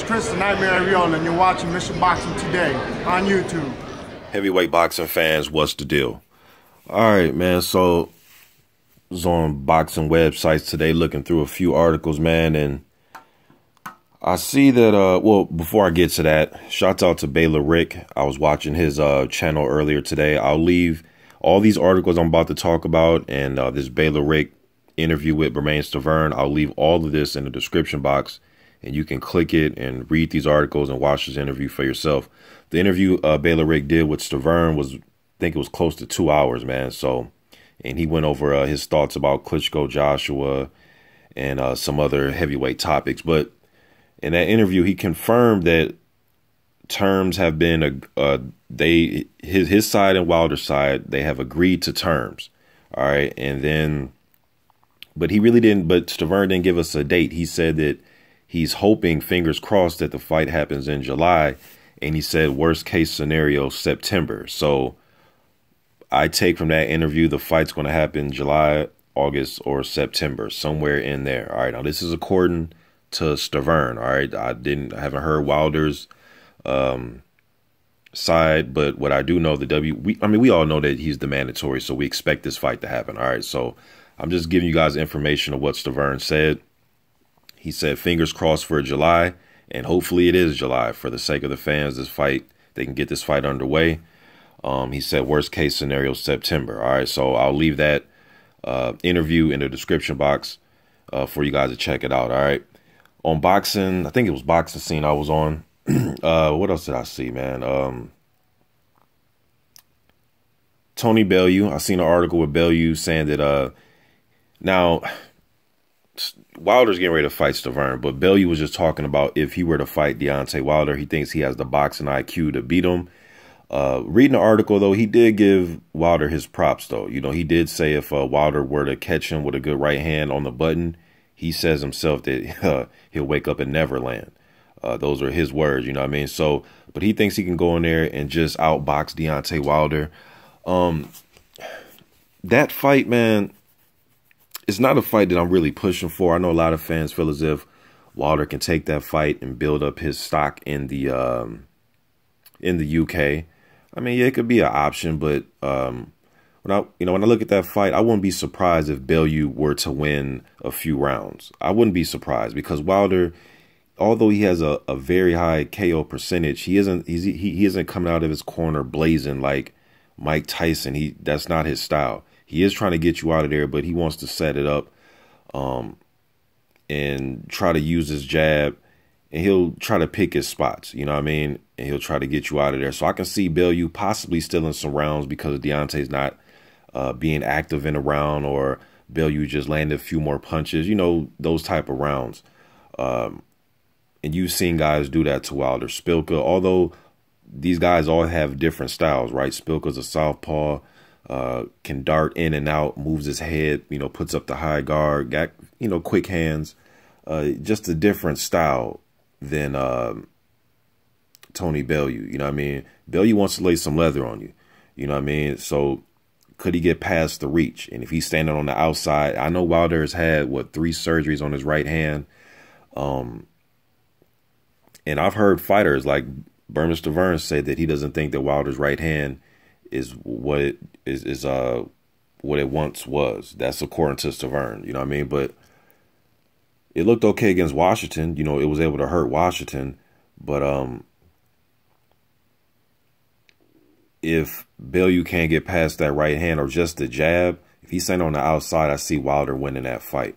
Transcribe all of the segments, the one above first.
Chris the Nightmare Ariola, and you're watching Mission Boxing Today on YouTube. Heavyweight boxing fans, what's the deal? All right, man. So I was on boxing websites today looking through a few articles, man, and I see that, well, before I get to that, shouts out to Bellew. I was watching his channel earlier today. I'll leave all these articles I'm about to talk about and this Bellew interview with Stiverne. I'll leave all of this in the description box, and you can click it and read these articles and watch this interview for yourself. The interview Bellew did with Stiverne was, I think it was close to 2 hours, man. So, and he went over his thoughts about Klitschko Joshua and some other heavyweight topics. But in that interview, he confirmed that terms have been his side and Wilder's side, they have agreed to terms. All right, and then, but he really didn't. But Stiverne didn't give us a date. He said that he's hoping, fingers crossed, that the fight happens in July, and he said worst case scenario September. So I take from that interview the fight's going to happen July, August, or September, somewhere in there. All right, now this is according to Stiverne. All right, I haven't heard Wilder's side, but what I do know, we all know that he's the mandatory, so we expect this fight to happen. All right, so I'm just giving you guys information of what Stiverne said. He said fingers crossed for July, and hopefully it is July for the sake of the fans. This fight, they can get this fight underway. He said worst case scenario September. All right, so I'll leave that interview in the description box for you guys to check it out. All right. On boxing, I think it was Boxing Scene I was on. What else did I see, man? Tony Bellew. I seen an article with Bellew saying that now Wilder's getting ready to fight Stiverne, but Bellew was just talking about if he were to fight Deontay Wilder, he thinks he has the boxing IQ to beat him. Reading the article, though, he did give Wilder his props, though. You know, he did say if Wilder were to catch him with a good right hand on the button, he says himself that he'll wake up in Neverland. Those are his words, you know what I mean? So, but he thinks he can go in there and just outbox Deontay Wilder. That fight, man, it's not a fight that I'm really pushing for. I know a lot of fans feel as if Wilder can take that fight and build up his stock in the UK. I mean, yeah, it could be an option, but when I look at that fight, I wouldn't be surprised if Bellew were to win a few rounds. I wouldn't be surprised because Wilder, although he has a very high KO percentage, he isn't coming out of his corner blazing like Mike Tyson. That's not his style. He is trying to get you out of there, but he wants to set it up and try to use his jab, and he'll try to pick his spots, you know what I mean? And he'll try to get you out of there. So I can see Bellew possibly stealing some rounds because Deontay's not being active in a round, or Bellew just landed a few more punches, you know, those type of rounds. And you've seen guys do that to Wilder. Szpilka, although these guys all have different styles, right? Szpilka's a southpaw, can dart in and out, moves his head, you know, puts up the high guard, got, you know, quick hands, just a different style than Tony Bellew, you know what I mean? Bellew wants to lay some leather on you, you know what I mean? So could he get past the reach? And if he's standing on the outside, I know Wilder has had, 3 surgeries on his right hand. And I've heard fighters like Stiverne say that he doesn't think that Wilder's right hand is what it what it once was. That's according to Stiverne, you know what I mean? But it looked okay against Washington. You know, it was able to hurt Washington. But if Bellew can't get past that right hand or just the jab, if he's standing on the outside, I see Wilder winning that fight.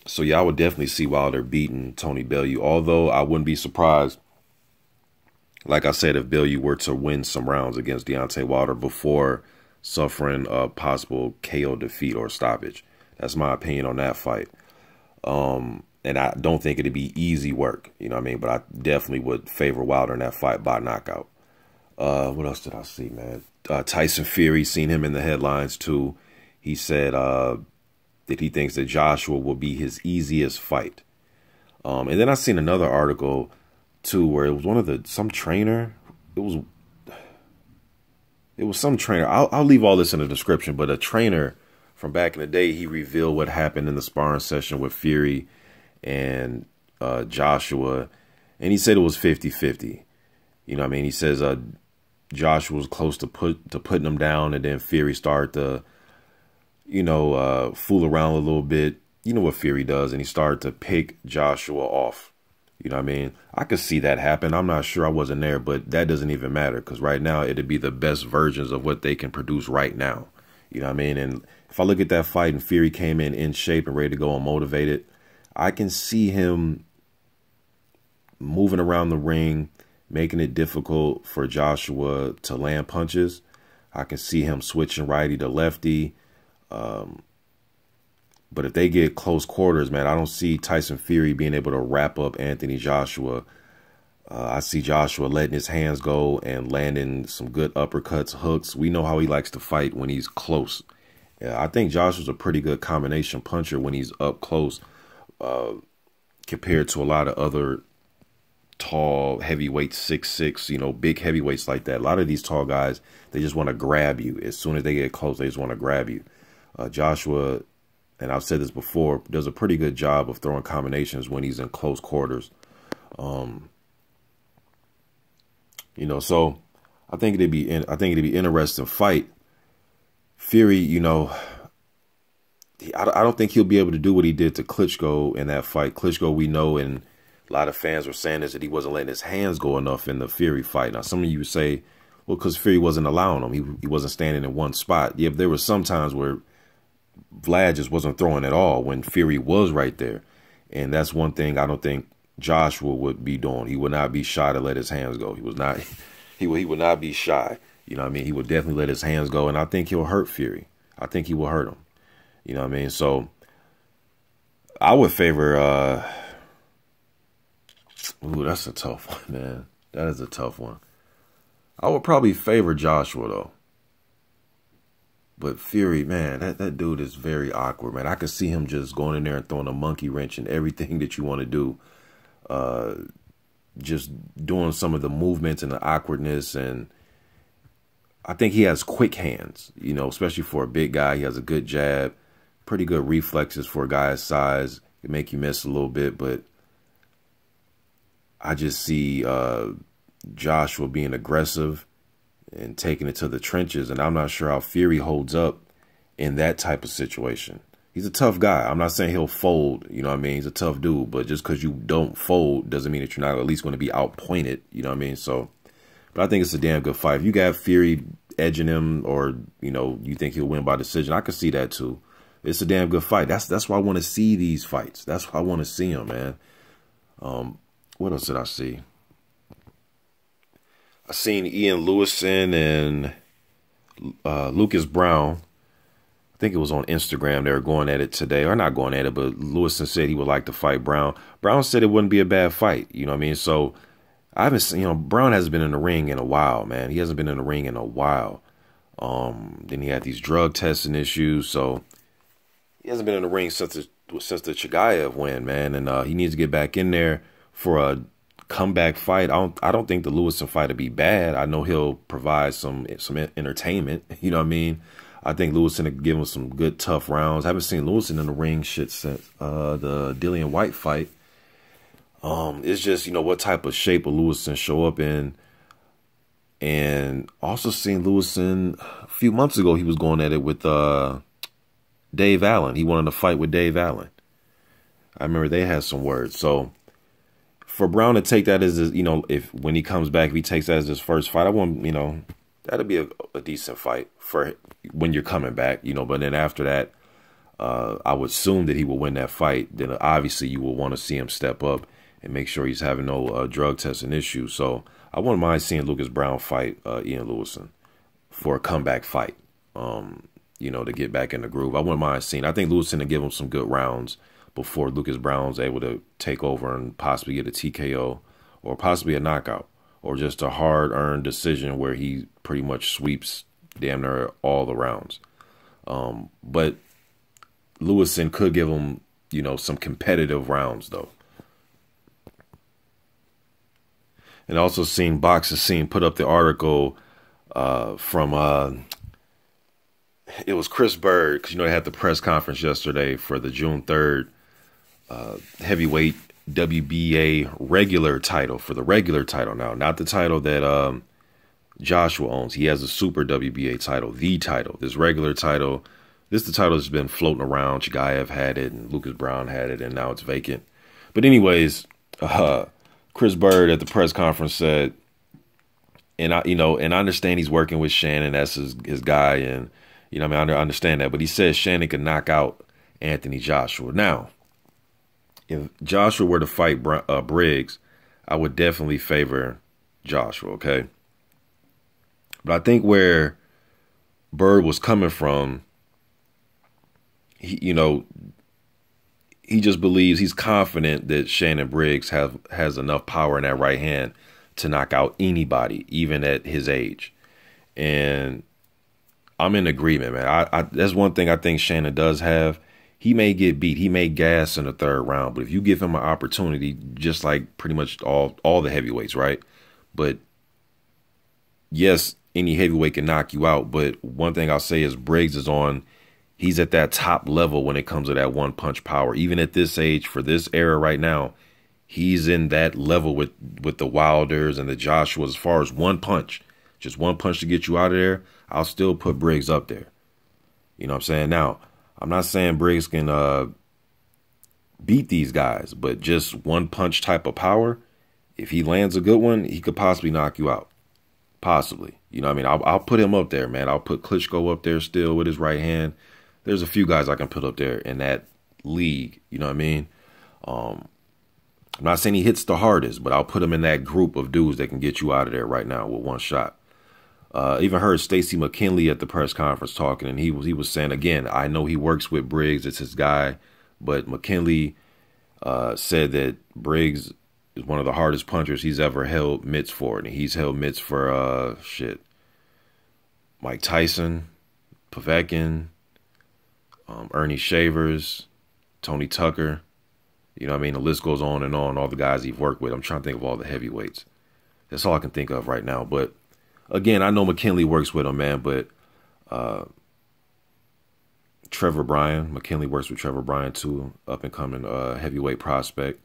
So, yeah, I would definitely see Wilder beating Tony Bellew, although I wouldn't be surprised, like I said, if Bellew were to win some rounds against Deontay Wilder before suffering a possible KO defeat or stoppage. That's my opinion on that fight. And I don't think it'd be easy work, you know what I mean? But I definitely would favor Wilder in that fight by knockout. What else did I see, man? Tyson Fury, seen him in the headlines too. He said that he thinks that Joshua will be his easiest fight. And then I seen another article too where it was some trainer. It was some trainer. I'll leave all this in the description, but a trainer from back in the day, he revealed what happened in the sparring session with Fury and Joshua, and he said it was 50-50. You know what I mean? He says Joshua was close to putting him down, and then Fury started to, fool around a little bit. You know what Fury does, and he started to pick Joshua off. You know what I mean? I could see that happen. I'm not sure, I wasn't there, but that doesn't even matter, because right now it'd be the best versions of what they can produce right now. You know what I mean? And if I look at that fight and Fury came in shape and ready to go and motivated, I can see him moving around the ring, making it difficult for Joshua to land punches. I can see him switching righty to lefty. But if they get close quarters, man, I don't see Tyson Fury being able to wrap up Anthony Joshua. I see Joshua letting his hands go and landing some good uppercuts, hooks. We know how he likes to fight when he's close. Yeah, I think Joshua's a pretty good combination puncher when he's up close, compared to a lot of other tall heavyweights, 6'6", big heavyweights like that. A lot of these tall guys, they just want to grab you. As soon as they get close, they just want to grab you. Joshua, and I've said this before, does a pretty good job of throwing combinations when he's in close quarters. So I think it'd be interesting fight. Fury, I don't think he'll be able to do what he did to Klitschko in that fight. Klitschko, we know, and a lot of fans were saying is that he wasn't letting his hands go enough in the Fury fight. Now, some of you would say, well, because Fury wasn't allowing him. He wasn't standing in one spot. Yeah, but there were some times where Vlad just wasn't throwing at all when Fury was right there. And that's one thing I don't think Joshua would be doing. He would not be shy to let his hands go. He would not be shy. You know what I mean? He would definitely let his hands go, and I think he'll hurt Fury. I think he will hurt him. You know what I mean? So I would favor ooh, that's a tough one, man. That is a tough one. I would probably favor Joshua, though. But Fury, man, that dude is very awkward, man. I could see him just going in there and throwing a monkey wrench in everything that you want to do. Just doing some of the movements and the awkwardness. And I think he has quick hands, especially for a big guy. He has a good jab, pretty good reflexes for a guy his size. It make you miss a little bit, but I just see Joshua being aggressive and taking it to the trenches, and I'm not sure how Fury holds up in that type of situation. He's a tough guy. I'm not saying he'll fold, you know what I mean? He's a tough dude, but just because you don't fold doesn't mean that you're not at least going to be outpointed, you know what I mean? So, but I think it's a damn good fight. If you got Fury edging him, or, you think he'll win by decision, I could see that too. It's a damn good fight. That's why I want to see these fights. That's why I want to see them, man. What else did I see? I seen Ian Lewison and Lucas Browne. I think it was on Instagram. They were going at it today, or not going at it, but Lewison said he would like to fight Browne. Browne said it wouldn't be a bad fight. You know what I mean? So I haven't seen, Browne hasn't been in the ring in a while, man. He hasn't been in the ring in a while. Then he had these drug testing issues, so he hasn't been in the ring since the Chigayev win, man. And he needs to get back in there for a comeback fight. I don't think the Lewison fight would be bad. I know he'll provide some entertainment. You know what I mean? I think Lewison will give him some good tough rounds. I haven't seen Lewison in the ring since the Dillian White fight. It's just, what type of shape will Lewison show up in. And also seen Lewison a few months ago, he was going at it with Dave Allen. He wanted to fight with Dave Allen. I remember they had some words. So for Browne to take that as, if when he comes back, if he takes that as his first fight, I want, that'd be a decent fight for when you're coming back, but then after that, I would assume that he will win that fight. Then obviously you will want to see him step up and make sure he's having no drug testing issues. So I wouldn't mind seeing Lucas Browne fight Ian Lewison for a comeback fight, to get back in the groove. I wouldn't mind seeing. I think Lewison to give him some good rounds before Lucas Browne's able to take over and possibly get a TKO or possibly a knockout or just a hard-earned decision where he pretty much sweeps damn near all the rounds. But Lewison could give him, some competitive rounds, though. And also seen Boxer Scene put up the article from, it was Chris Bird, because, they had the press conference yesterday for the June 3rd heavyweight WBA regular title, for the regular title now, not the title that Joshua owns. He has a super WBA title, the title. This regular title, this the title that's been floating around. Chigayev had it and Lucas Browne had it, and now it's vacant. But anyways, Chris Bird at the press conference said, and I understand he's working with Shannon, that's his guy, and I understand that. But he says Shannon could knock out Anthony Joshua. Now, if Joshua were to fight Briggs, I would definitely favor Joshua, okay? But I think where Bird was coming from, he just believes, he's confident that Shannon Briggs has enough power in that right hand to knock out anybody, even at his age. And I'm in agreement, man. That's one thing I think Shannon does have. He may get beat. He may gas in the third round. But if you give him an opportunity, just like pretty much all the heavyweights, right? But yes, any heavyweight can knock you out. But one thing I'll say is Briggs he's at that top level when it comes to that one punch power. Even at this age, for this era right now, he's in that level with the Wilders and the Joshuas as far as one punch. Just one punch to get you out of there. I'll still put Briggs up there. You know what I'm saying? Now, I'm not saying Briggs can beat these guys, but just one punch type of power, if he lands a good one, he could possibly knock you out. Possibly. You know what I mean? I'll put him up there, man. I'll put Klitschko up there still with his right hand. There's a few guys I can put up there in that league. You know what I mean? I'm not saying he hits the hardest, but I'll put him in that group of dudes that can get you out of there right now with one shot. Even heard Stacey McKinley at the press conference talking, and he was saying, again, I know he works with Briggs, it's his guy, but McKinley said that Briggs is one of the hardest punchers he's ever held mitts for, and he's held mitts for Mike Tyson, Povetkin, Ernie Shavers, Tony Tucker. You know what I mean? The list goes on and on, all the guys he's worked with. I'm trying to think of all the heavyweights. That's all I can think of right now. But again, I know McKinley works with him, man, but Trevor Bryan, McKinley works with Trevor Bryan too, up and coming heavyweight prospect.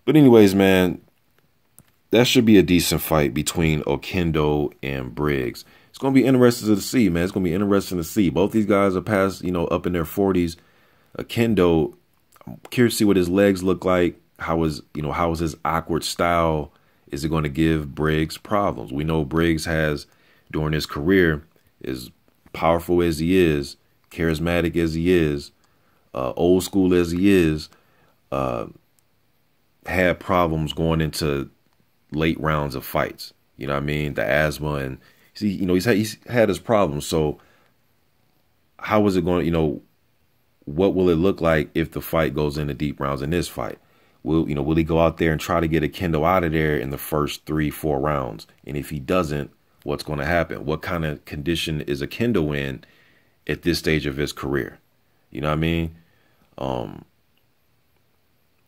But anyways, man, that should be a decent fight between Oquendo and Briggs. It's going to be interesting to see, man. It's going to be interesting to see. Both these guys are past, up in their 40s. Oquendo, I'm curious to see what his legs look like. How is his awkward style? Is it going to give Briggs problems? We know Briggs has, during his career, as powerful as he is, charismatic as he is, old school as he is, had problems going into late rounds of fights. You know what I mean? The asthma, and see, he's had his problems. So how is it going to, what will it look like if the fight goes into deep rounds in this fight? Will he go out there and try to get Oquendo out of there in the first 3-4 rounds? And if he doesn't, what's going to happen? What kind of condition is Oquendo in at this stage of his career? You know what I mean?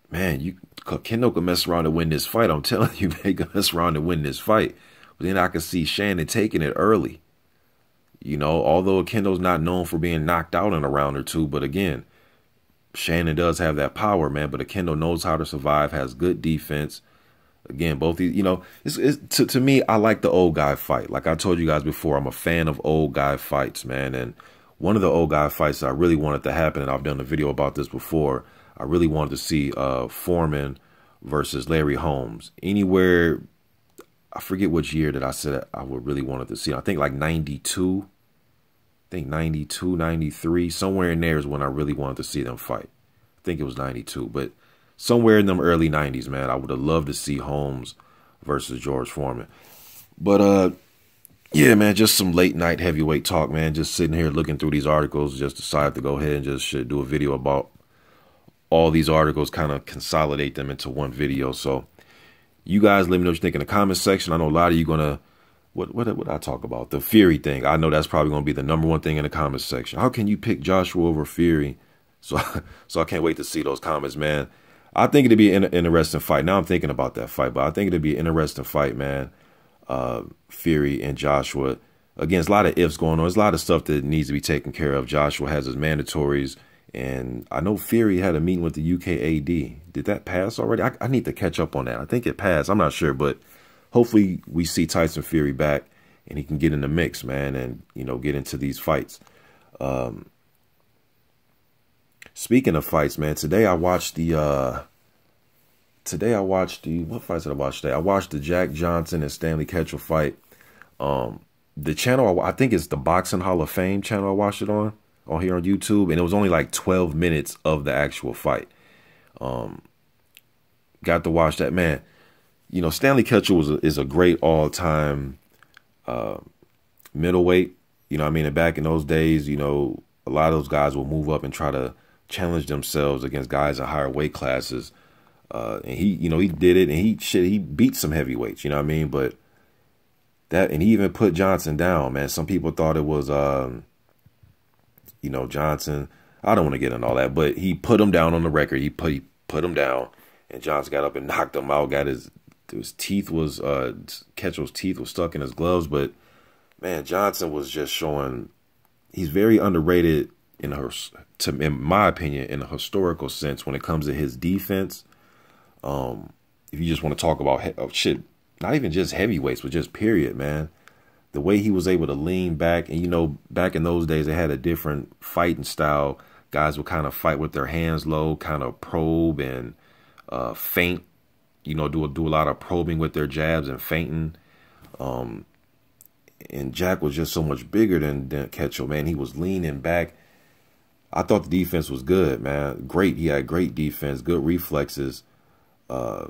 Man, Oquendo could mess around and win this fight. I'm telling you, man, he could mess around and win this fight. But then I could see Shannon taking it early. Although Oquendo's not known for being knocked out in a round or two, but again, Shannon does have that power, man. But Oquendo knows how to survive, has good defense. Again, both these, to me, I like the old guy fight. Like I told you guys before, I'm a fan of old guy fights, man. And one of the old guy fights that I really wanted to happen, and I've done a video about this before, I really wanted to see Foreman versus Larry Holmes. Anywhere, I forget which year that I said I would really wanted to see. I think like 92. I think 92, 93. Somewhere in there is when I really wanted to see them fight. I think it was 92. But somewhere in them early 90s, man, I would have loved to see Holmes versus George Foreman. But, yeah, man, just some late night heavyweight talk, man. Just sitting here looking through these articles. Just decided to go ahead and just do a video about all these articles, kind of consolidate them into one video. So you guys let me know what you think in the comment section. I know a lot of you going to, what I talk about? The Fury thing. I know that's probably going to be the #1 thing in the comment section. How can you pick Joshua over Fury? So I can't wait to see those comments, man. I think it'd be an interesting fight. Now I'm thinking about that fight, but I think it'd be an interesting fight, man. Fury and Joshua. Again, there's a lot of ifs going on. There's a lot of stuff that needs to be taken care of. Joshua has his mandatories And I know Fury had a meeting with the UKAD. Did that pass already? I need to catch up on that. I think it passed. I'm not sure, but hopefully we see Tyson Fury back and he can get in the mix, man, and, you know, get into these fights. Speaking of fights, man, today I watched the, what fights did I watch today? I watched the Jack Johnson and Stanley Ketchel fight. The channel, I think it's the Boxing Hall of Fame channel I watched it on here on YouTube, and it was only like 12 minutes of the actual fight. Got to watch that, man. You know, Stanley Ketchel is a great all-time middleweight. You know what I mean? And back in those days, you know, a lot of those guys will move up and try to challenge themselves against guys in higher weight classes. And he, you know, he did it, and he beat some heavyweights, you know what I mean? But that, and he even put Johnson down, man. Some people thought it was, you know, Johnson. I don't want to get into all that, but he put him down on the record. He put him down, and Johnson got up and knocked him out. Got his teeth was, Ketchel's teeth was stuck in his gloves. But man, Johnson was just showing, he's very underrated in my opinion, in a historical sense when it comes to his defense. If you just want to talk about shit, not even just heavyweights, but just period, man. The way he was able to lean back, and you know, back in those days, they had a different fighting style. Guys would kind of fight with their hands low, kind of probe and feint. You know, do a lot of probing with their jabs and feinting. And Jack was just so much bigger than Ketchel, man. He was leaning back. I thought the defense was good, man. Great. He had great defense, good reflexes. I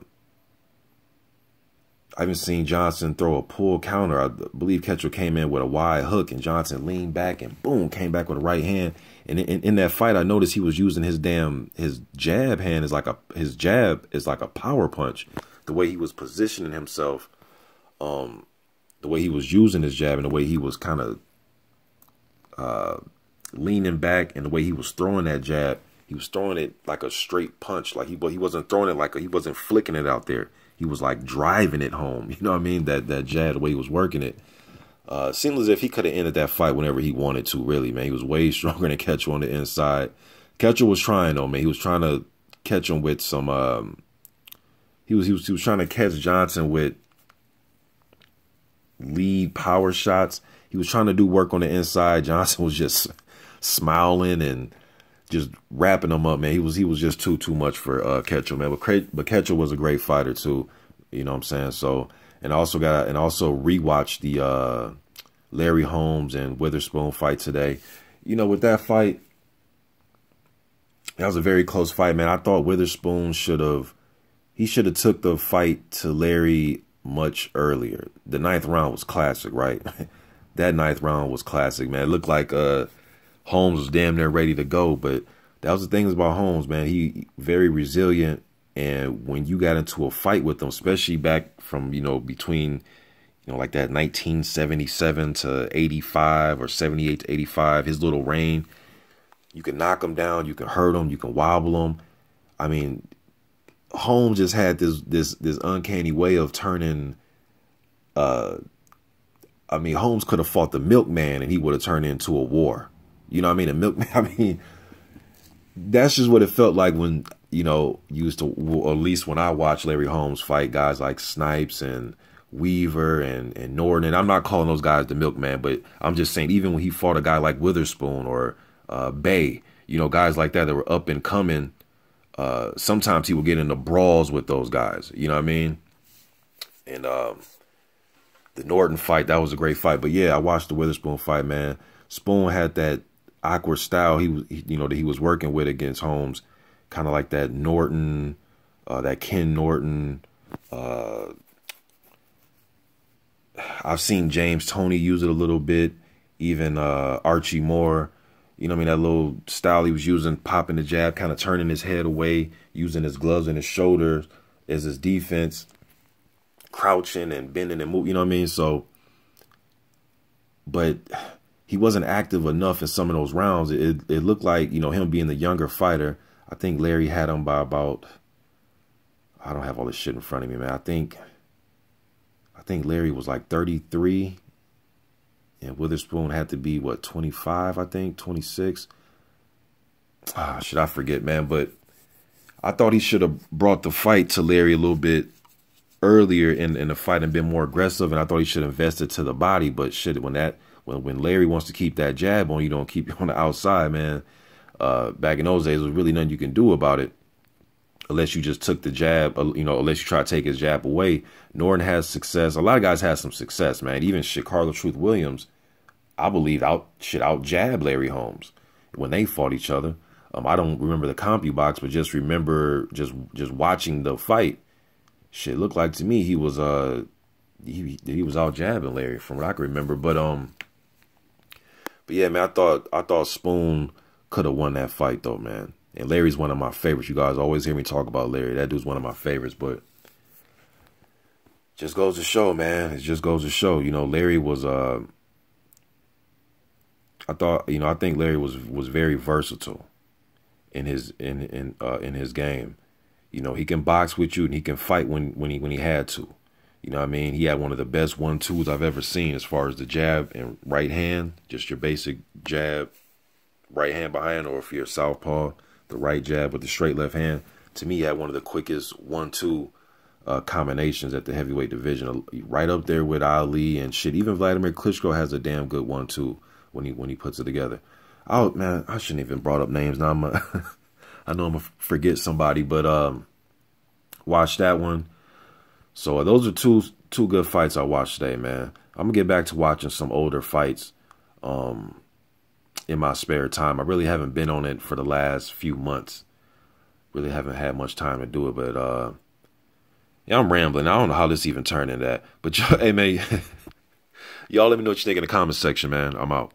haven't seen Johnson throw a pull counter. I believe Ketchel came in with a wide hook, and Johnson leaned back and boom, came back with a right hand. And in that fight, I noticed he was using his jab hand his jab is like a power punch. The way he was positioning himself, the way he was using his jab, and the way he was kind of leaning back, and the way he was throwing that jab, he was throwing it like a straight punch. Like he wasn't throwing it like he wasn't flicking it out there. He was like driving it home. You know what I mean? That jab, the way he was working it. Seemed as if he could have ended that fight whenever he wanted to, really, man. He was way stronger than Ketchel on the inside. Ketchel was trying, though, man. He was trying to catch him with some, he was trying to catch Johnson with lead power shots. He was trying to do work on the inside. Johnson was just smiling and just wrapping him up, man. He was just too much for Ketchel, man. But Ketchel was a great fighter too. You know what I'm saying? So, and also rewatched the Larry Holmes and Witherspoon fight today. You know, with that fight, that was a very close fight, man. I thought Witherspoon should have took the fight to Larry much earlier. The 9th round was classic, right? That 9th round was classic, man. It looked like Holmes was damn near ready to go, but that was the thing about Holmes, man. He very resilient, and when you got into a fight with him, especially back from, you know, between, you know, like that 1977 to 85 or 78 to 85, his little reign, you can knock him down, you can hurt him, you can wobble him. I mean, Holmes just had this uncanny way of turning. I mean, Holmes could have fought the milkman and he would have turned into a war. You know what I mean? The milkman. I mean, that's just what it felt like when, you know, used to, or at least when I watched Larry Holmes fight guys like Snipes and Weaver and Norton. And I'm not calling those guys the milkman, but I'm just saying, even when he fought a guy like Witherspoon or Bay, you know, guys like that were up and coming, sometimes he would get into brawls with those guys. You know what I mean? And the Norton fight, that was a great fight. But yeah, I watched the Witherspoon fight, man. Spoon had that awkward style that he was working with against Holmes, kind of like that Norton, that Ken Norton. I've seen James Toney use it a little bit, even Archie Moore. You know what I mean? That little style he was using, popping the jab, kind of turning his head away, using his gloves and his shoulders as his defense, crouching and bending and moving. You know what I mean? So, but he wasn't active enough in some of those rounds. It looked like, you know, him being the younger fighter, I think Larry had him by about, I don't have all this shit in front of me, man. I think Larry was like 33 and Witherspoon had to be, what, 25, I think, 26. should I forget, man? But I thought he should have brought the fight to Larry a little bit earlier in the fight and been more aggressive. And I thought he should invest it to the body. But shit, when Larry wants to keep that jab on, you don't keep it on the outside, man. Back in those days, there was really nothing you can do about it. Unless you just took the jab, unless you try to take his jab away. Norton has success. A lot of guys had some success, man. Even shit, Carlos Truth Williams, I believe, out jab Larry Holmes when they fought each other. I don't remember the CompuBox, but just remember just watching the fight. Shit looked like to me he was he was out jabbing Larry from what I can remember. But yeah, man, I thought Spoon could have won that fight though, man. And Larry's one of my favorites. You guys always hear me talk about Larry. That dude's one of my favorites, but just goes to show, man. It just goes to show, Larry was I think Larry was very versatile in his game. He can box with you and he can fight when he had to. You know what I mean? He had one of the best 1-2s I've ever seen as far as the jab and right hand, just your basic jab, right hand behind, or if you're southpaw, the right jab with the straight left hand. To me, he had one of the quickest 1-2 combinations at the heavyweight division, right up there with Ali and shit. Even Vladimir Klitschko has a damn good 1-2 when he puts it together. Oh man, I shouldn't even brought up names. Now I know I'm gonna forget somebody, but watch that one. So those are two good fights I watched today, man. I'm gonna get back to watching some older fights in my spare time. I really haven't been on it for the last few months. Really haven't had much time to do it, but yeah, I'm rambling. I don't know how this even turned into that. But hey, man, y'all let me know what you think in the comment section, man. I'm out.